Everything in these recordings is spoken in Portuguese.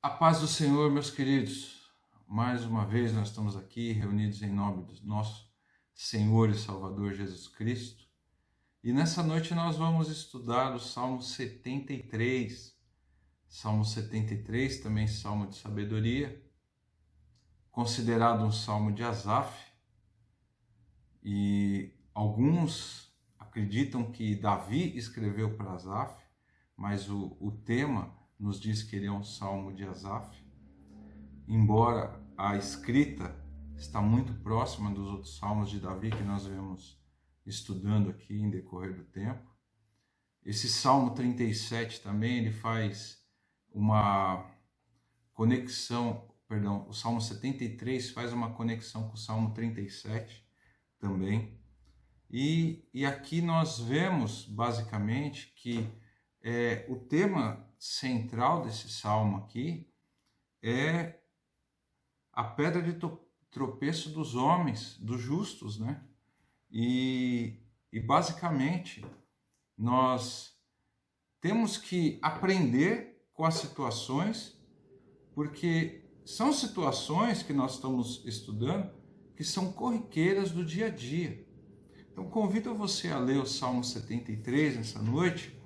A paz do Senhor, meus queridos. Mais uma vez nós estamos aqui reunidos em nome do nosso Senhor e Salvador Jesus Cristo. E nessa noite nós vamos estudar o Salmo 73. Salmo 73, também salmo de sabedoria, considerado um salmo de Asaf. E alguns acreditam que Davi escreveu para Asaf, mas o tema nos diz que ele é um salmo de Asaf, embora a escrita está muito próxima dos outros salmos de Davi que nós vemos estudando aqui em decorrer do tempo. Esse Salmo 37 também ele faz uma conexão, o Salmo 73 faz uma conexão com o Salmo 37 também. E aqui nós vemos basicamente que o tema central desse salmo aqui é a pedra de tropeço dos homens, dos justos, né? E basicamente nós temos que aprender com as situações, porque são situações que nós estamos estudando que são corriqueiras do dia a dia. Então convido você a ler o Salmo 73 nessa noite.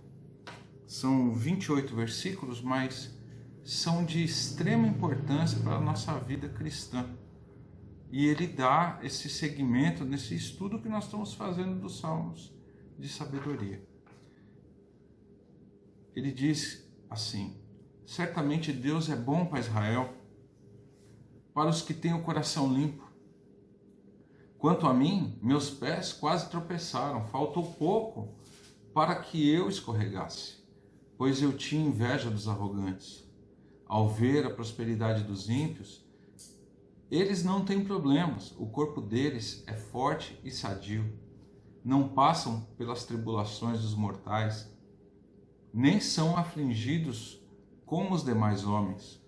São 28 versículos, mas são de extrema importância para a nossa vida cristã. E ele dá esse segmento nesse estudo que nós estamos fazendo dos Salmos de sabedoria. Ele diz assim: certamente Deus é bom para Israel, para os que têm o coração limpo. Quanto a mim, meus pés quase tropeçaram, faltou pouco para que eu escorregasse. Pois eu tinha inveja dos arrogantes. Ao ver a prosperidade dos ímpios, eles não têm problemas, o corpo deles é forte e sadio. Não passam pelas tribulações dos mortais, nem são afligidos como os demais homens.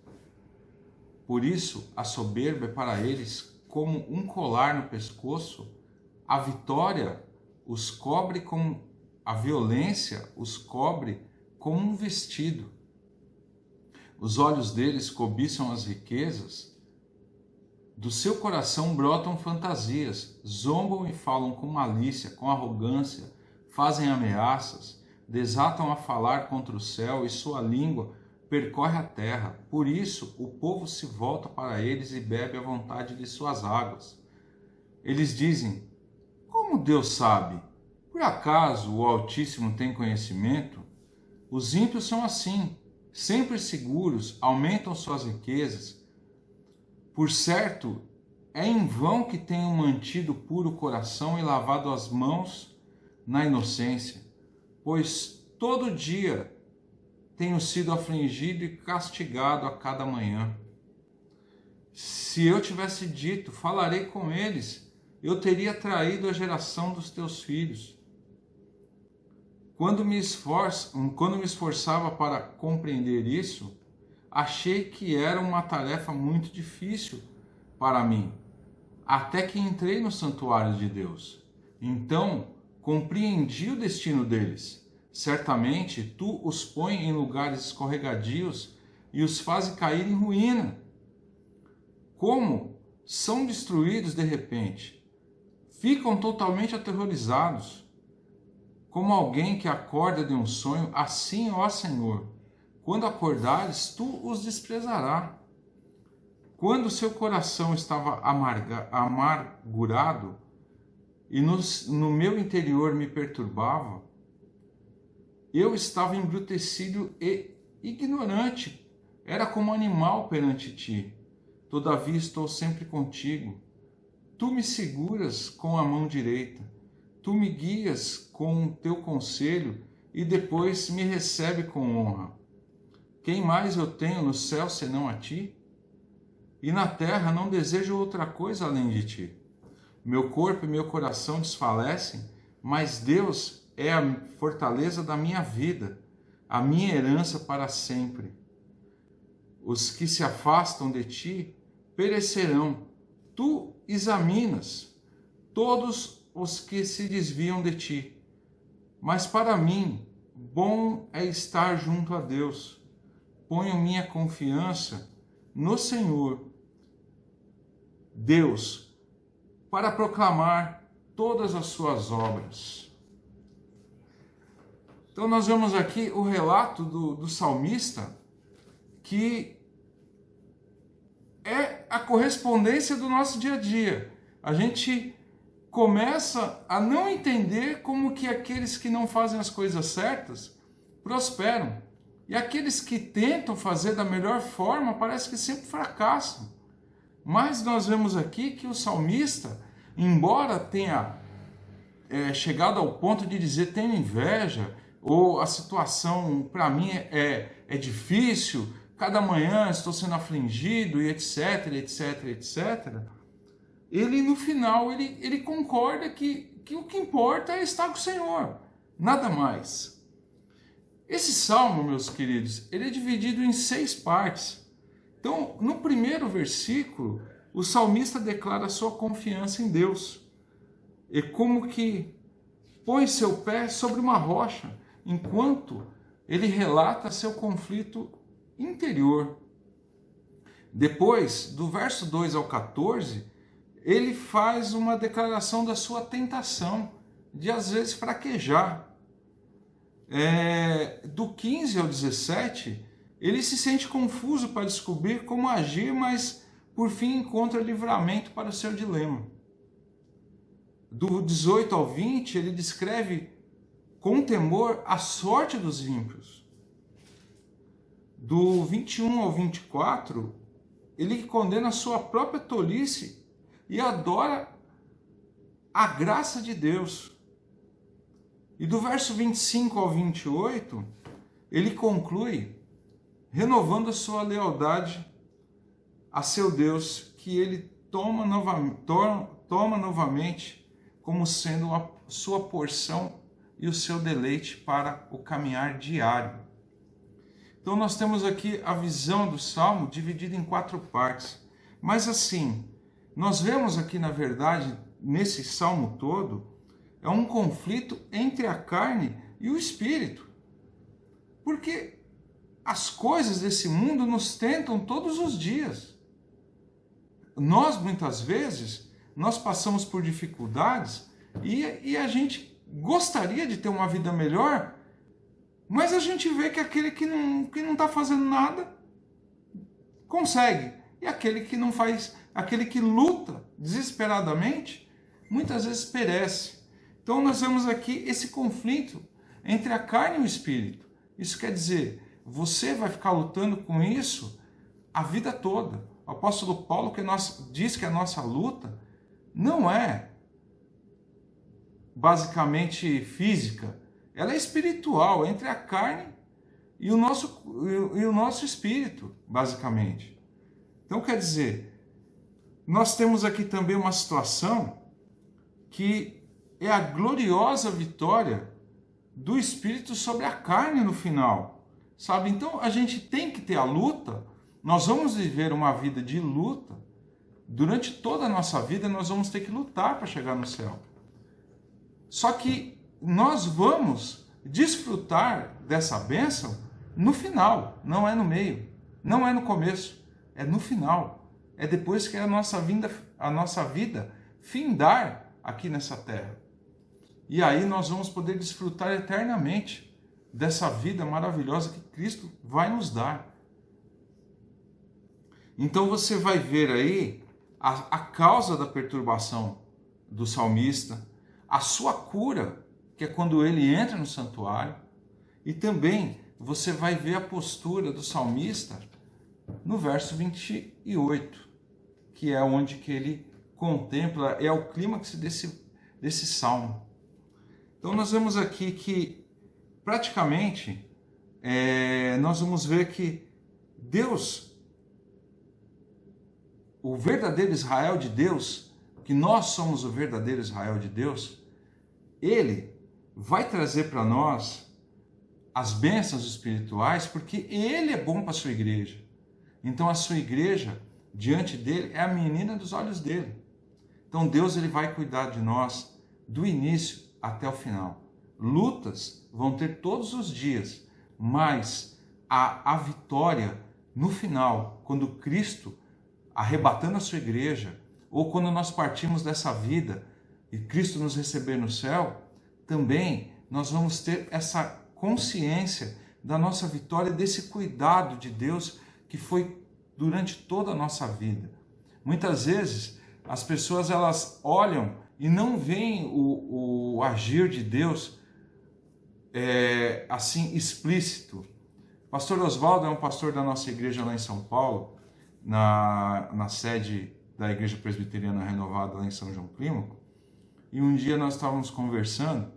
Por isso, a soberba é para eles como um colar no pescoço, a vitória os cobre como a violência os cobre como um vestido. Os olhos deles cobiçam as riquezas, do seu coração brotam fantasias, zombam e falam com malícia, com arrogância, fazem ameaças, desatam a falar contra o céu e sua língua percorre a terra. Por isso o povo se volta para eles e bebe à vontade de suas águas. Eles dizem: como Deus sabe? Por acaso o Altíssimo tem conhecimento? Os ímpios são assim, sempre seguros, aumentam suas riquezas. Por certo, é em vão que tenham mantido puro o coração e lavado as mãos na inocência, pois todo dia tenho sido afligido e castigado a cada manhã. Se eu tivesse dito, falarei com eles, eu teria traído a geração dos teus filhos. Quando me esforçava para compreender isso, achei que era uma tarefa muito difícil para mim, até que entrei no santuário de Deus. Então, compreendi o destino deles. Certamente, tu os pões em lugares escorregadios e os fazes cair em ruína. Como são destruídos de repente, ficam totalmente aterrorizados. Como alguém que acorda de um sonho, assim, ó Senhor, quando acordares, tu os desprezarás. Quando seu coração estava amargurado e no meu interior me perturbava, eu estava embrutecido e ignorante, era como animal perante ti. Todavia estou sempre contigo. Tu me seguras com a mão direita. Tu me guias com o teu conselho e depois me recebe com honra. Quem mais eu tenho no céu senão a ti? E na terra não desejo outra coisa além de ti. Meu corpo e meu coração desfalecem, mas Deus é a fortaleza da minha vida, a minha herança para sempre. Os que se afastam de ti perecerão. Tu examinas todos os que se desviam de ti. Mas para mim, bom é estar junto a Deus. ponho minha confiança no Senhor, Deus, para proclamar todas as suas obras. Então nós vemos aqui o relato do salmista, que é a correspondência do nosso dia a dia. A gente começa a não entender como que aqueles que não fazem as coisas certas prosperam. E aqueles que tentam fazer da melhor forma parece que sempre fracassam. Mas nós vemos aqui que o salmista, embora tenha chegado ao ponto de dizer tenho inveja, ou a situação para mim é difícil, cada manhã estou sendo afligido, e etc, etc, etc, ele no final ele concorda que o que importa é estar com o Senhor, nada mais. Esse salmo, meus queridos, ele é dividido em 6 partes. Então, no primeiro versículo, o salmista declara sua confiança em Deus. É como que põe seu pé sobre uma rocha, enquanto ele relata seu conflito interior. Depois, do verso 2 ao 14, ele faz uma declaração da sua tentação, de às vezes fraquejar. Do 15 ao 17, ele se sente confuso para descobrir como agir, mas por fim encontra livramento para o seu dilema. Do 18 ao 20, ele descreve com temor a sorte dos ímpios. Do 21 ao 24, ele condena a sua própria tolice e adora a graça de Deus. E do verso 25 ao 28, ele conclui renovando a sua lealdade a seu Deus, que ele toma novamente como sendo a sua porção e o seu deleite para o caminhar diário. Então nós temos aqui a visão do Salmo dividida em 4 partes. Mas assim, nós vemos aqui na verdade, nesse Salmo todo, é um conflito entre a carne e o espírito. Porque as coisas desse mundo nos tentam todos os dias. Nós, muitas vezes, nós passamos por dificuldades e a gente gostaria de ter uma vida melhor, mas a gente vê que aquele que não está fazendo nada, consegue. E aquele que não faz, aquele que luta desesperadamente, muitas vezes perece. Então nós vemos aqui esse conflito entre a carne e o espírito. Isso quer dizer, você vai ficar lutando com isso a vida toda. O apóstolo Paulo diz que a nossa luta não é basicamente física, ela é espiritual, entre a carne e o nosso espírito, basicamente. Então quer dizer, nós temos aqui também uma situação que é a gloriosa vitória do Espírito sobre a carne no final, sabe? Então a gente tem que ter a luta, nós vamos viver uma vida de luta, durante toda a nossa vida nós vamos ter que lutar para chegar no céu. Só que nós vamos desfrutar dessa bênção no final, não é no meio, não é no começo, é no final, é depois que a nossa vida findar aqui nessa terra. E aí nós vamos poder desfrutar eternamente dessa vida maravilhosa que Cristo vai nos dar. Então você vai ver aí a causa da perturbação do salmista, a sua cura, que é quando ele entra no santuário, e também você vai ver a postura do salmista no verso 28, que é onde que ele contempla, é o clímax desse salmo. Então nós vemos aqui que praticamente nós vamos ver que Deus, o verdadeiro Israel de Deus, que nós somos o verdadeiro Israel de Deus, Ele vai trazer para nós as bênçãos espirituais, porque Ele é bom para a sua igreja. Então a sua igreja, diante dele, é a menina dos olhos dele. Então Deus ele vai cuidar de nós do início até o final. Lutas vão ter todos os dias, mas a vitória no final, quando Cristo, arrebatando a sua igreja, ou quando nós partimos dessa vida e Cristo nos receber no céu, também nós vamos ter essa consciência da nossa vitória, desse cuidado de Deus que foi durante toda a nossa vida. Muitas vezes as pessoas elas olham e não veem o agir de Deus assim explícito. Pastor Oswaldo é um pastor da nossa igreja lá em São Paulo, na sede da Igreja Presbiteriana Renovada lá em São João Clímaco, e um dia nós estávamos conversando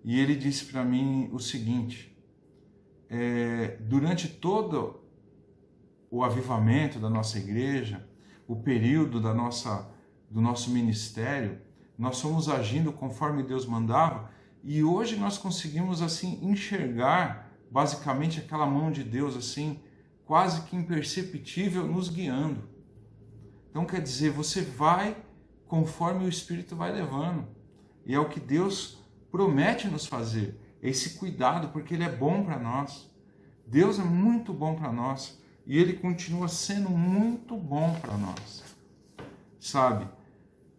e ele disse para mim o seguinte: durante todo o avivamento da nossa igreja, o período do nosso ministério, nós fomos agindo conforme Deus mandava, e hoje nós conseguimos assim enxergar basicamente aquela mão de Deus assim, quase que imperceptível, nos guiando. Então quer dizer, você vai conforme o Espírito vai levando, e é o que Deus promete nos fazer, esse cuidado, porque Ele é bom para nós. Deus é muito bom para nós, e Ele continua sendo muito bom para nós. Sabe,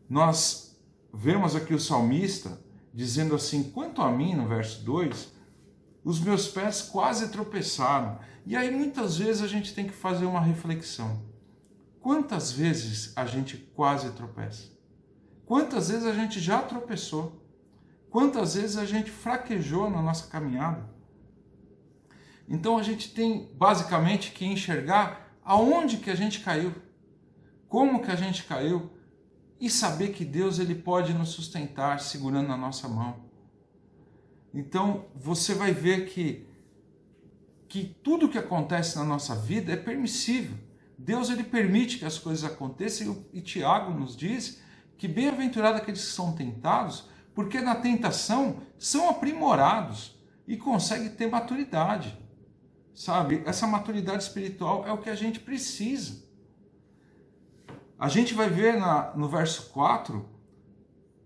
nós vemos aqui o salmista dizendo assim: quanto a mim, no verso 2, os meus pés quase tropeçaram. E aí muitas vezes a gente tem que fazer uma reflexão. Quantas vezes a gente quase tropeça? Quantas vezes a gente já tropeçou? Quantas vezes a gente fraquejou na nossa caminhada? Então a gente tem basicamente que enxergar aonde que a gente caiu, como que a gente caiu, e saber que Deus ele pode nos sustentar segurando na nossa mão. Então você vai ver que tudo que acontece na nossa vida é permissível. Deus ele permite que as coisas aconteçam, e Tiago nos diz que bem-aventurados aqueles que são tentados, porque na tentação são aprimorados e conseguem ter maturidade. Sabe, essa maturidade espiritual é o que a gente precisa. A gente vai ver no verso 4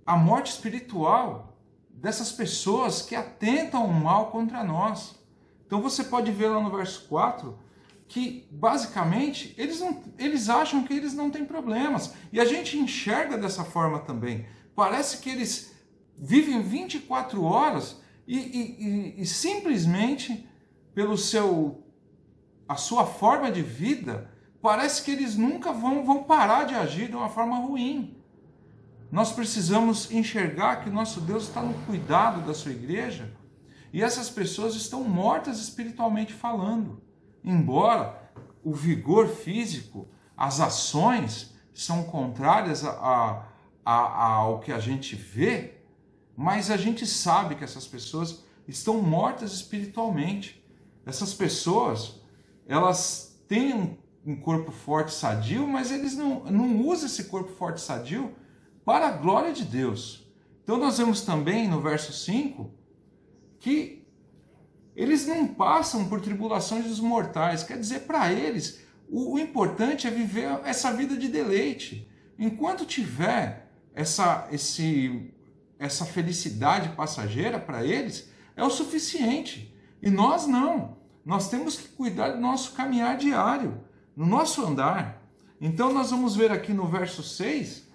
a morte espiritual dessas pessoas que atentam o mal contra nós. Então você pode ver lá no verso 4 que basicamente eles acham que eles não têm problemas. E a gente enxerga dessa forma também. Parece que eles vivem 24 horas e simplesmente pelo a sua forma de vida, parece que eles nunca vão parar de agir de uma forma ruim. Nós precisamos enxergar que nosso Deus está no cuidado da sua igreja, e essas pessoas estão mortas espiritualmente falando. Embora o vigor físico, as ações são contrárias ao que a gente vê, mas a gente sabe que essas pessoas estão mortas espiritualmente. Essas pessoas, elas têm um corpo forte e sadio, mas eles não usam esse corpo forte e sadio para a glória de Deus. Então nós vemos também no verso 5 que eles não passam por tribulações dos mortais. Quer dizer, para eles, o importante é viver essa vida de deleite. Enquanto tiver essa felicidade passageira para eles, é o suficiente. E nós não. Nós temos que cuidar do nosso caminhar diário, no nosso andar. Então nós vamos ver aqui no verso 6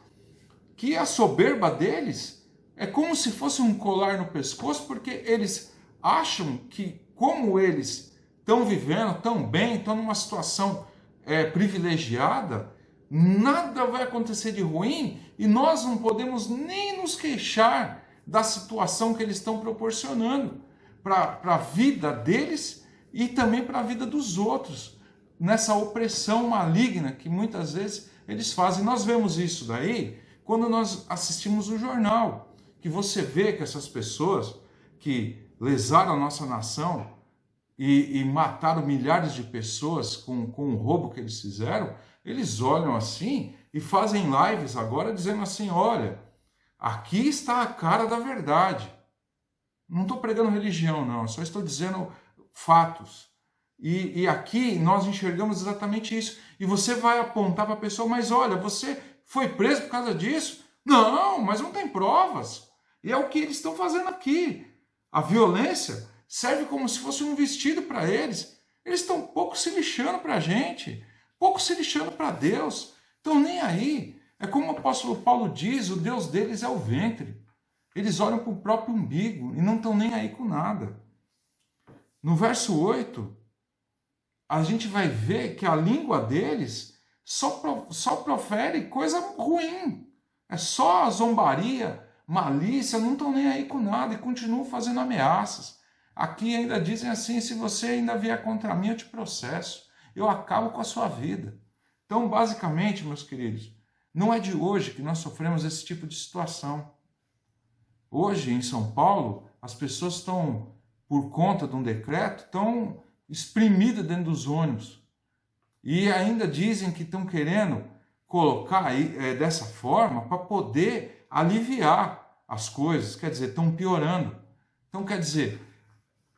que a soberba deles é como se fosse um colar no pescoço, porque eles acham que, como eles estão vivendo tão bem, estão numa situação privilegiada, nada vai acontecer de ruim e nós não podemos nem nos queixar da situação que eles estão proporcionando para a vida deles e também para a vida dos outros, nessa opressão maligna que muitas vezes eles fazem. Nós vemos isso daí quando nós assistimos o jornal, que você vê que essas pessoas que lesaram a nossa nação e mataram milhares de pessoas com o roubo que eles fizeram, eles olham assim e fazem lives agora dizendo assim: olha, aqui está a cara da verdade. Não estou pregando religião, não, só estou dizendo fatos. E aqui nós enxergamos exatamente isso. E você vai apontar para a pessoa: mas olha, você foi preso por causa disso? Não, mas não tem provas. E é o que eles estão fazendo aqui. A violência serve como se fosse um vestido para eles. Eles estão pouco se lixando para a gente, pouco se lixando para Deus. Estão nem aí. É como o apóstolo Paulo diz, o Deus deles é o ventre. Eles olham para o próprio umbigo e não estão nem aí com nada. No verso 8, a gente vai ver que a língua deles só profere coisa ruim. É só zombaria, malícia, não estão nem aí com nada e continuam fazendo ameaças. Aqui ainda dizem assim, se você ainda vier contra mim, eu te processo. Eu acabo com a sua vida. Então, basicamente, meus queridos, não é de hoje que nós sofremos esse tipo de situação. Hoje, em São Paulo, as pessoas estão, por conta de um decreto, estão espremidas dentro dos ônibus. E ainda dizem que estão querendo colocar aí, dessa forma para poder aliviar as coisas. Quer dizer, estão piorando. Então, quer dizer,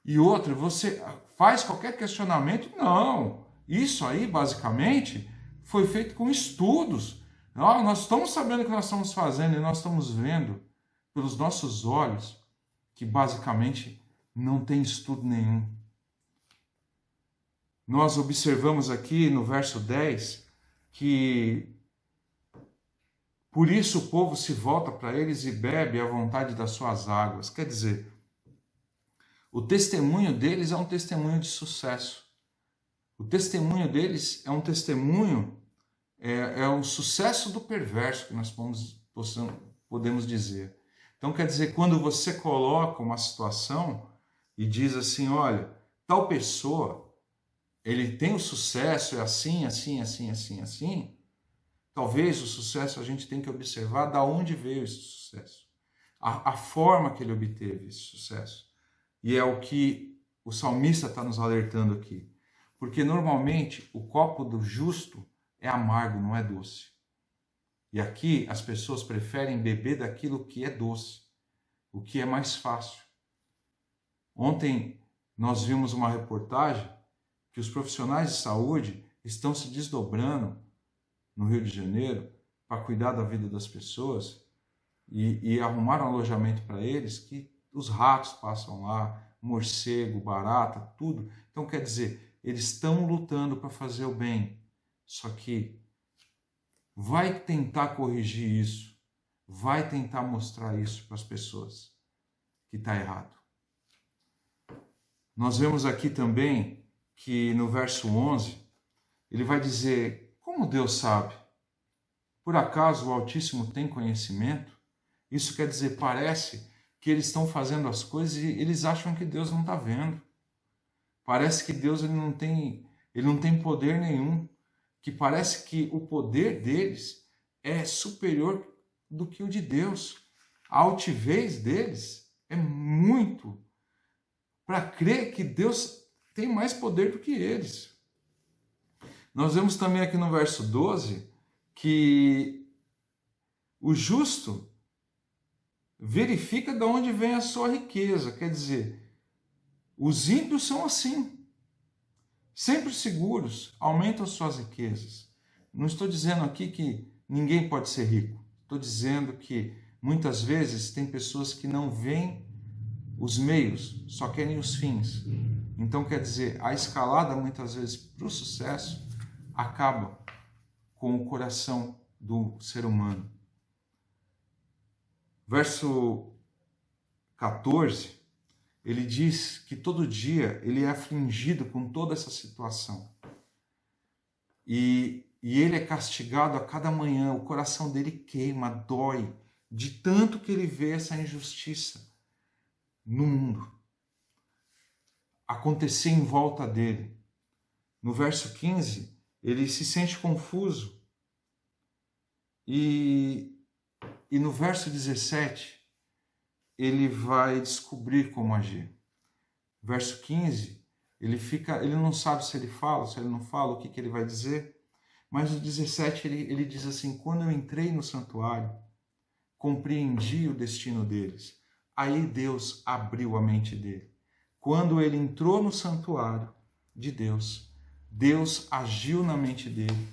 e outra, você faz qualquer questionamento? Não. Isso aí, basicamente, foi feito com estudos. Nós estamos sabendo o que nós estamos fazendo e nós estamos vendo pelos nossos olhos que basicamente não tem estudo nenhum. Nós observamos aqui no verso 10 que por isso o povo se volta para eles e bebe à vontade das suas águas. Quer dizer, o testemunho deles é um testemunho de sucesso. O testemunho deles é um testemunho, é o sucesso do perverso, que nós podemos dizer. Então, quer dizer, quando você coloca uma situação e diz assim, olha, tal pessoa, ele tem o sucesso, é assim, assim, assim, assim, assim, talvez o sucesso a gente tem que observar de onde veio esse sucesso, a forma que ele obteve esse sucesso. E é o que o salmista está nos alertando aqui. Porque normalmente o copo do justo é amargo, não é doce. E aqui as pessoas preferem beber daquilo que é doce, o que é mais fácil. Ontem nós vimos uma reportagem que os profissionais de saúde estão se desdobrando no Rio de Janeiro para cuidar da vida das pessoas e arrumar um alojamento para eles que os ratos passam lá, morcego, barata, tudo. Então quer dizer, eles estão lutando para fazer o bem, só que vai tentar corrigir isso, vai tentar mostrar isso para as pessoas, que está errado. Nós vemos aqui também que no verso 11, ele vai dizer, como Deus sabe? Por acaso o Altíssimo tem conhecimento? Isso quer dizer, parece que eles estão fazendo as coisas e eles acham que Deus não está vendo. Parece que Deus ele não tem poder nenhum, que parece que o poder deles é superior do que o de Deus. A altivez deles é muito para crer que Deus tem mais poder do que eles. Nós vemos também aqui no verso 12 que o justo verifica de onde vem a sua riqueza. Quer dizer, os ímpios são assim, sempre seguros, aumentam suas riquezas. Não estou dizendo aqui que ninguém pode ser rico. Estou dizendo que muitas vezes tem pessoas que não veem os meios, só querem os fins. Então, quer dizer, a escalada muitas vezes para o sucesso acaba com o coração do ser humano. Verso 14, ele diz que todo dia ele é afligido com toda essa situação. E ele é castigado a cada manhã, o coração dele queima, dói, de tanto que ele vê essa injustiça no mundo acontecer em volta dele. No verso 15, ele se sente confuso. E no verso 17, ele vai descobrir como agir. Verso 15, ele não sabe se ele fala, se ele não fala, o que ele vai dizer. Mas no 17 ele diz assim, quando eu entrei no santuário, compreendi o destino deles. Aí Deus abriu a mente dele. Quando ele entrou no santuário de Deus, Deus agiu na mente dele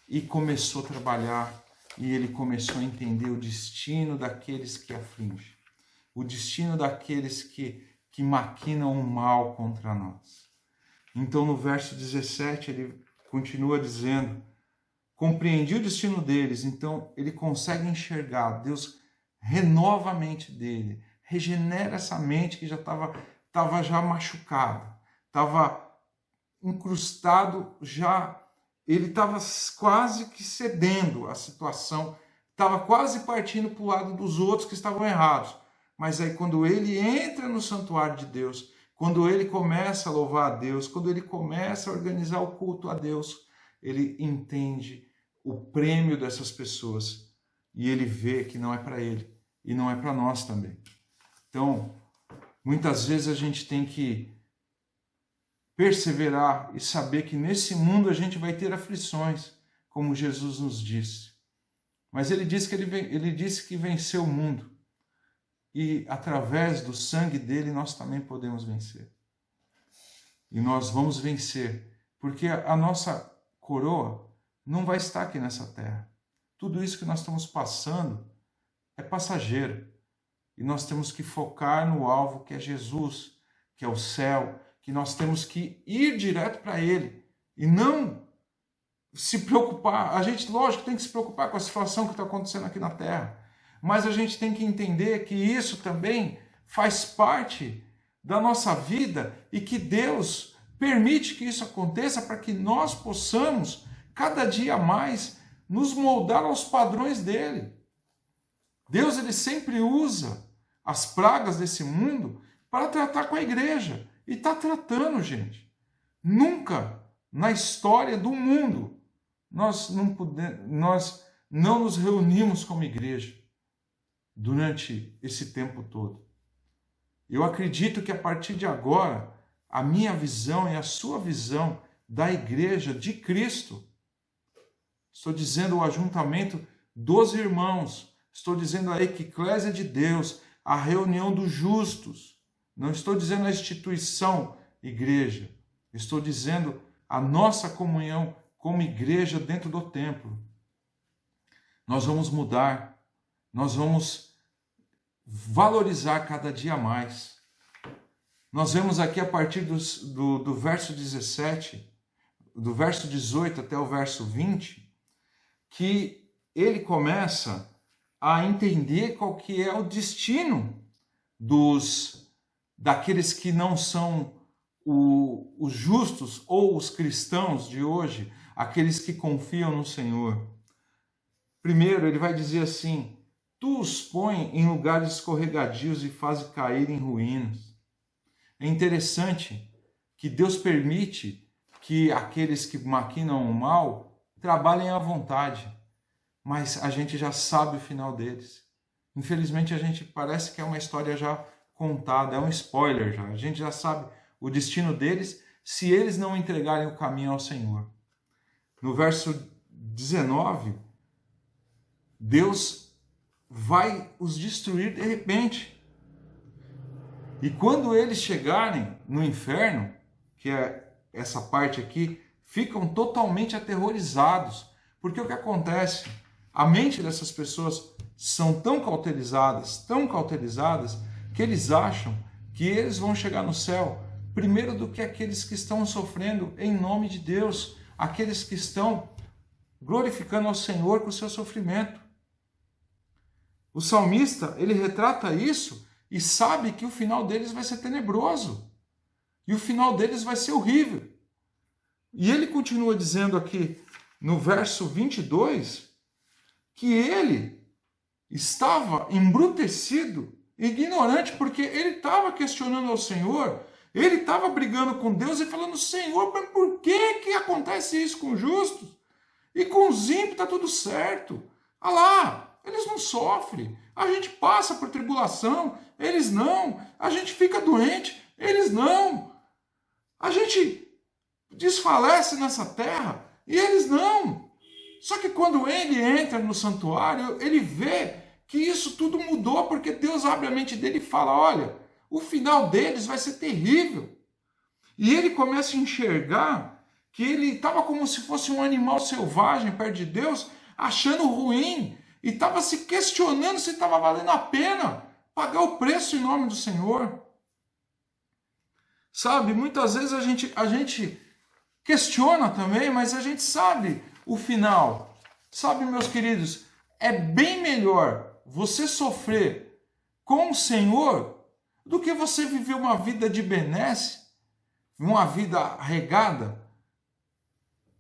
e começou a trabalhar, e ele começou a entender o destino daqueles que afligem, o destino daqueles que maquinam o mal contra nós. Então, no verso 17, ele continua dizendo: compreendi o destino deles. Então, ele consegue enxergar. Deus renova a mente dele, regenera essa mente que já estava já machucada, estava incrustado já, ele estava quase que cedendo à situação, estava quase partindo para o lado dos outros que estavam errados. Mas aí quando ele entra no santuário de Deus, quando ele começa a louvar a Deus, quando ele começa a organizar o culto a Deus, ele entende o prêmio dessas pessoas e ele vê que não é para ele e não é para nós também. Então, muitas vezes a gente tem que perseverar e saber que nesse mundo a gente vai ter aflições, como Jesus nos disse. Mas ele disse que venceu o mundo. E através do sangue dele nós também podemos vencer. E nós vamos vencer, porque a nossa coroa não vai estar aqui nessa terra. Tudo isso que nós estamos passando é passageiro. E nós temos que focar no alvo que é Jesus, que é o céu, que nós temos que ir direto para ele e não se preocupar. A gente, lógico, tem que se preocupar com a situação que está acontecendo aqui na terra, mas a gente tem que entender que isso também faz parte da nossa vida e que Deus permite que isso aconteça para que nós possamos, cada dia mais, nos moldar aos padrões dele. Deus, ele sempre usa as pragas desse mundo para tratar com a igreja. E está tratando, gente. Nunca na história do mundo nós não nos reunimos como igreja durante esse tempo todo. Eu acredito que a partir de agora, a minha visão e a sua visão da igreja de Cristo, estou dizendo o ajuntamento dos irmãos, estou dizendo a eclésia de Deus, a reunião dos justos, não estou dizendo a instituição igreja, estou dizendo a nossa comunhão como igreja dentro do templo. Nós vamos mudar, nós vamos valorizar cada dia mais. Nós vemos aqui a partir do verso 17, do verso 18 até o verso 20, que ele começa a entender qual que é o destino daqueles que não são os justos ou os cristãos de hoje, aqueles que confiam no Senhor. Primeiro, ele vai dizer assim: tu os põe em lugares escorregadios e faz cair em ruínas. É interessante que Deus permite que aqueles que maquinam o mal trabalhem à vontade, mas a gente já sabe o final deles. Infelizmente, a gente parece que é uma história já contada, é um spoiler já. A gente já sabe o destino deles se eles não entregarem o caminho ao Senhor. No verso 19, Deus vai os destruir de repente. E quando eles chegarem no inferno, que é essa parte aqui, ficam totalmente aterrorizados. Porque o que acontece? A mente dessas pessoas são tão cauterizadas, que eles acham que eles vão chegar no céu primeiro do que aqueles que estão sofrendo em nome de Deus, aqueles que estão glorificando ao Senhor com o seu sofrimento. O salmista, ele retrata isso e sabe que o final deles vai ser tenebroso. E o final deles vai ser horrível. E ele continua dizendo aqui no verso 22 que ele estava embrutecido, ignorante, porque ele estava questionando ao Senhor, ele estava brigando com Deus e falando: Senhor, mas por que acontece isso com os justos? E com os ímpios está tudo certo. Ah lá, eles não sofrem. A gente passa por tribulação, eles não. A gente fica doente, eles não. A gente desfalece nessa terra e eles não. Só que quando ele entra no santuário, ele vê que isso tudo mudou, porque Deus abre a mente dele e fala: olha, o final deles vai ser terrível. E ele começa a enxergar que ele estava como se fosse um animal selvagem perto de Deus, achando ruim, e estava se questionando se estava valendo a pena pagar o preço em nome do Senhor. Sabe, muitas vezes a gente questiona também, mas a gente sabe o final. Sabe, meus queridos, é bem melhor você sofrer com o Senhor do que você viver uma vida de benesse, uma vida regada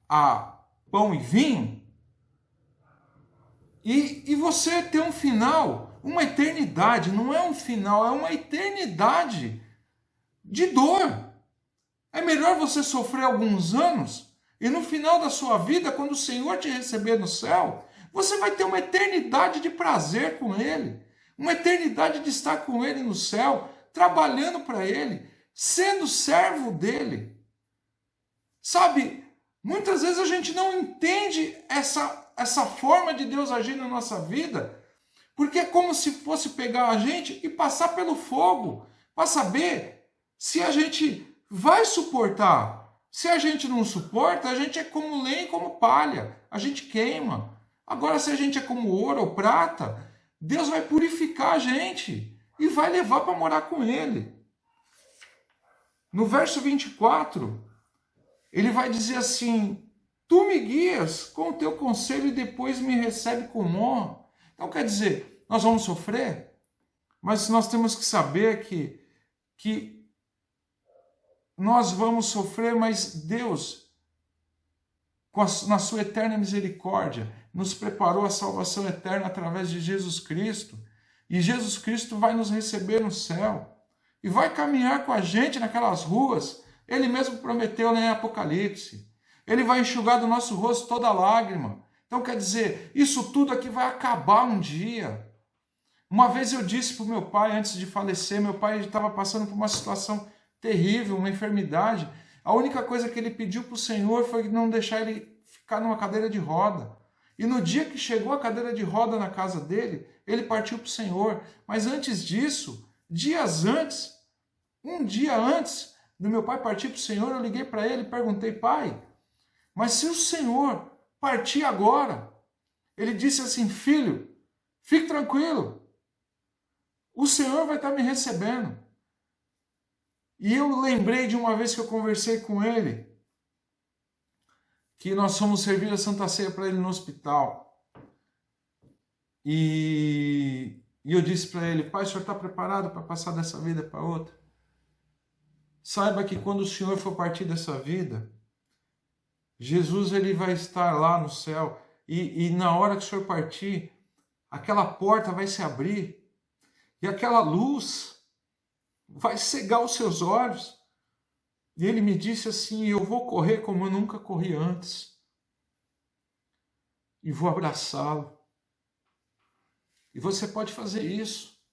a pão e vinho, e você ter um final, uma eternidade, não é um final, é uma eternidade de dor. É melhor você sofrer alguns anos e no final da sua vida, quando o Senhor te receber no céu, você vai ter uma eternidade de prazer com Ele, uma eternidade de estar com Ele no céu, trabalhando para Ele, sendo servo dEle. Sabe, muitas vezes a gente não entende essa forma de Deus agir na nossa vida, porque é como se fosse pegar a gente e passar pelo fogo, para saber se a gente vai suportar. Se a gente não suporta, a gente é como lenha e como palha, a gente queima. Agora, se a gente é como ouro ou prata, Deus vai purificar a gente e vai levar para morar com Ele. No verso 24, ele vai dizer assim: tu me guias com o teu conselho e depois me recebe com honra. Então quer dizer, nós vamos sofrer, mas nós temos que saber que nós vamos sofrer, mas Deus, na sua eterna misericórdia, nos preparou a salvação eterna através de Jesus Cristo. E Jesus Cristo vai nos receber no céu e vai caminhar com a gente naquelas ruas. Ele mesmo prometeu, né, em Apocalipse. Ele vai enxugar do nosso rosto toda lágrima. Então quer dizer, isso tudo aqui vai acabar um dia. Uma vez eu disse para o meu pai, antes de falecer, meu pai estava passando por uma situação terrível, uma enfermidade. A única coisa que ele pediu para o Senhor foi não deixar ele ficar numa cadeira de roda. E no dia que chegou a cadeira de roda na casa dele, ele partiu para o Senhor. Mas antes disso, dias antes, um dia antes do meu pai partir para o Senhor, eu liguei para ele e perguntei: pai, mas se o Senhor partir agora? Ele disse assim: filho, fique tranquilo, o Senhor vai estar me recebendo. E eu lembrei de uma vez que eu conversei com ele, que nós fomos servir a Santa Ceia para ele no hospital. E eu disse para ele: pai, o senhor está preparado para passar dessa vida para outra? Saiba que quando o senhor for partir dessa vida, Jesus ele vai estar lá no céu. E na hora que o senhor partir, aquela porta vai se abrir. E aquela luz vai cegar os seus olhos. E ele me disse assim: eu vou correr como eu nunca corri antes. E vou abraçá-lo. E você pode fazer isso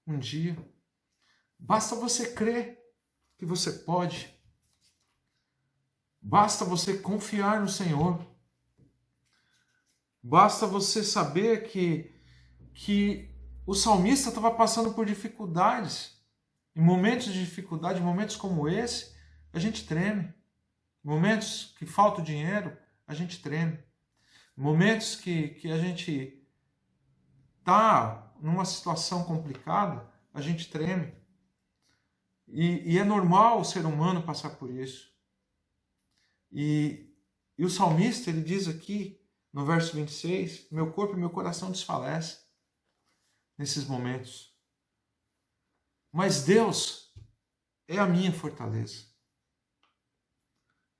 um dia. Basta você crer que você pode. Basta você confiar no Senhor. Basta você saber que o salmista estava passando por dificuldades. Em momentos de dificuldade, momentos como esse, a gente treme. Momentos que falta o dinheiro, a gente treme. Momentos que a gente está numa situação complicada, a gente treme. E é normal o ser humano passar por isso. E o salmista, ele diz aqui, no verso 26, meu corpo e meu coração desfalecem nesses momentos. Mas Deus é a minha fortaleza.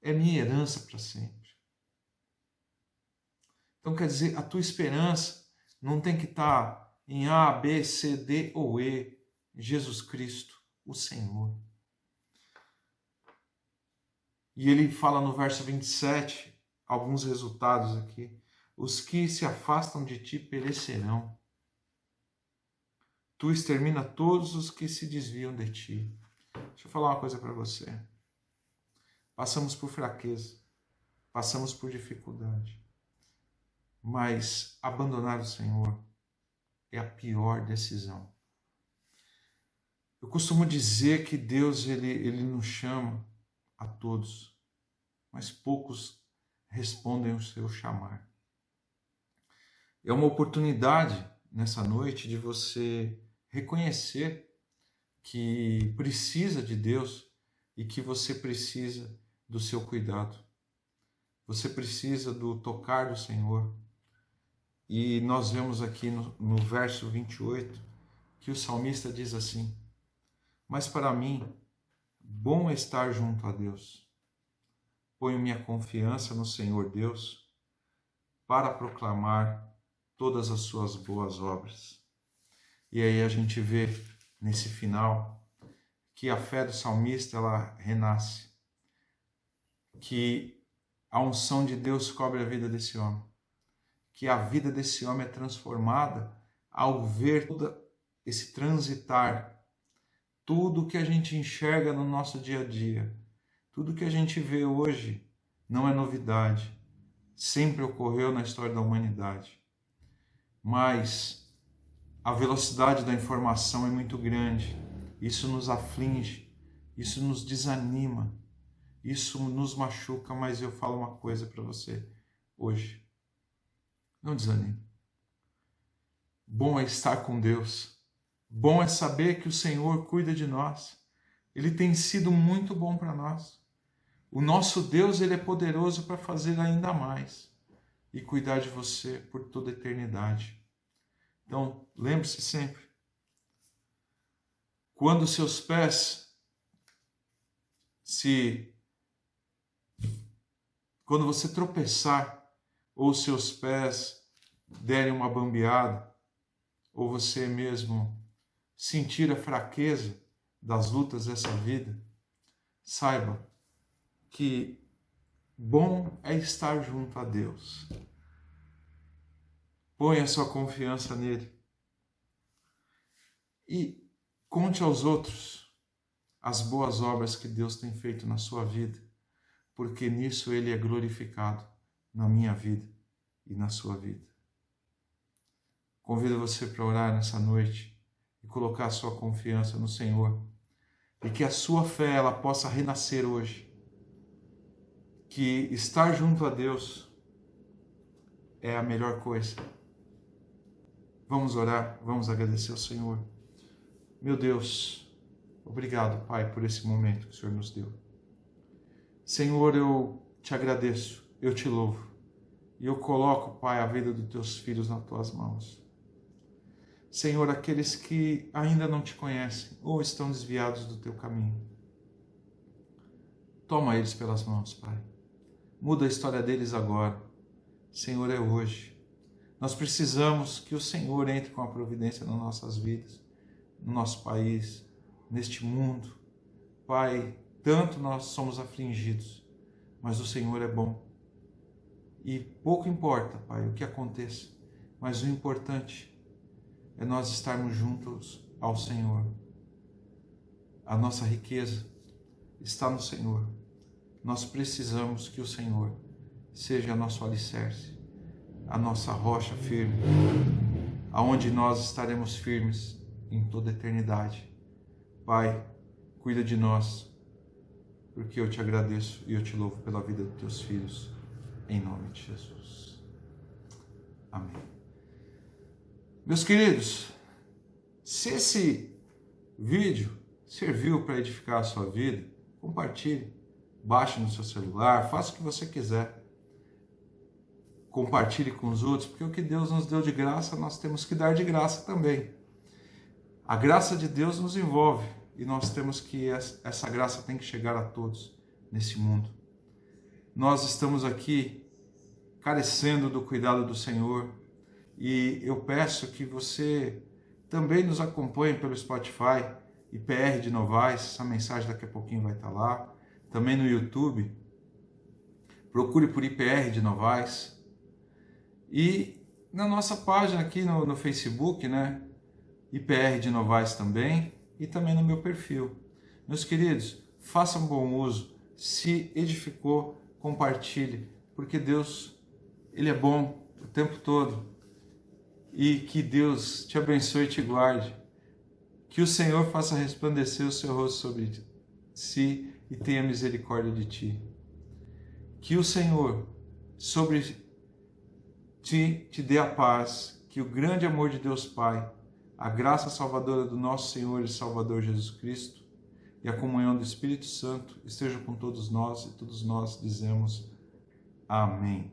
É minha herança para sempre. Então quer dizer, a tua esperança não tem que estar em A, B, C, D ou E. Jesus Cristo, o Senhor. E ele fala no verso 27, alguns resultados aqui. Os que se afastam de ti perecerão. Tu extermina todos os que se desviam de ti. Deixa eu falar uma coisa para você. Passamos por fraqueza, passamos por dificuldade, mas abandonar o Senhor é a pior decisão. Eu costumo dizer que Deus ele nos chama a todos, mas poucos respondem o seu chamar. É uma oportunidade nessa noite de você reconhecer que precisa de Deus, e que você precisa do seu cuidado. Você precisa do tocar do Senhor. E nós vemos aqui no verso 28 que o salmista diz assim: mas para mim, bom é estar junto a Deus. Ponho minha confiança no Senhor Deus para proclamar todas as suas boas obras. E aí a gente vê nesse final que a fé do salmista ela renasce, que a unção de Deus cobre a vida desse homem, que a vida desse homem é transformada ao ver todo esse transitar, tudo que a gente enxerga no nosso dia a dia, tudo que a gente vê hoje não é novidade, sempre ocorreu na história da humanidade, mas a velocidade da informação é muito grande, isso nos aflige, isso nos desanima, isso nos machuca, mas eu falo uma coisa para você hoje: não desanime. Bom é estar com Deus. Bom é saber que o Senhor cuida de nós. Ele tem sido muito bom para nós. O nosso Deus, ele é poderoso para fazer ainda mais e cuidar de você por toda a eternidade. Então, lembre-se sempre, quando seus pés quando você tropeçar, ou seus pés derem uma bambeada, ou você mesmo sentir a fraqueza das lutas dessa vida, saiba que bom é estar junto a Deus. Ponha sua confiança nele e conte aos outros as boas obras que Deus tem feito na sua vida, porque nisso ele é glorificado na minha vida e na sua vida. Convido você para orar nessa noite e colocar a sua confiança no Senhor, e que a sua fé ela possa renascer hoje, que estar junto a Deus é a melhor coisa. Vamos orar, vamos agradecer ao Senhor. Meu Deus, obrigado, Pai, por esse momento que o Senhor nos deu. Senhor, eu te agradeço, eu te louvo, e eu coloco, Pai, a vida dos teus filhos nas tuas mãos. Senhor, aqueles que ainda não te conhecem ou estão desviados do teu caminho, toma eles pelas mãos, Pai. Muda a história deles agora. Senhor, é hoje. Nós precisamos que o Senhor entre com a providência nas nossas vidas, no nosso país, neste mundo. Pai, tanto nós somos afligidos, mas o Senhor é bom. E pouco importa, Pai, o que aconteça, mas o importante é nós estarmos juntos ao Senhor. A nossa riqueza está no Senhor. Nós precisamos que o Senhor seja nosso alicerce, a nossa rocha firme, aonde nós estaremos firmes em toda a eternidade. Pai, cuida de nós, porque eu te agradeço e eu te louvo pela vida dos teus filhos, em nome de Jesus. Amém. Meus queridos, se esse vídeo serviu para edificar a sua vida, compartilhe, baixe no seu celular, faça o que você quiser. Compartilhe com os outros, porque o que Deus nos deu de graça, nós temos que dar de graça também. A graça de Deus nos envolve e nós temos que, essa graça tem que chegar a todos nesse mundo. Nós estamos aqui carecendo do cuidado do Senhor, e eu peço que você também nos acompanhe pelo Spotify, IPR de Novaes, essa mensagem daqui a pouquinho vai estar lá. Também no YouTube, procure por IPR de Novaes. E na nossa página aqui no Facebook, né? IPR de Novaes também, e também no meu perfil. Meus queridos, façam bom uso, se edificou, compartilhe, porque Deus, Ele é bom o tempo todo. E que Deus te abençoe e te guarde. Que o Senhor faça resplandecer o seu rosto sobre si e tenha misericórdia de ti. Que o Senhor sobre ti te dê a paz. Que o grande amor de Deus Pai, a graça salvadora do nosso Senhor e Salvador Jesus Cristo, e a comunhão do Espírito Santo esteja com todos nós, e todos nós dizemos amém.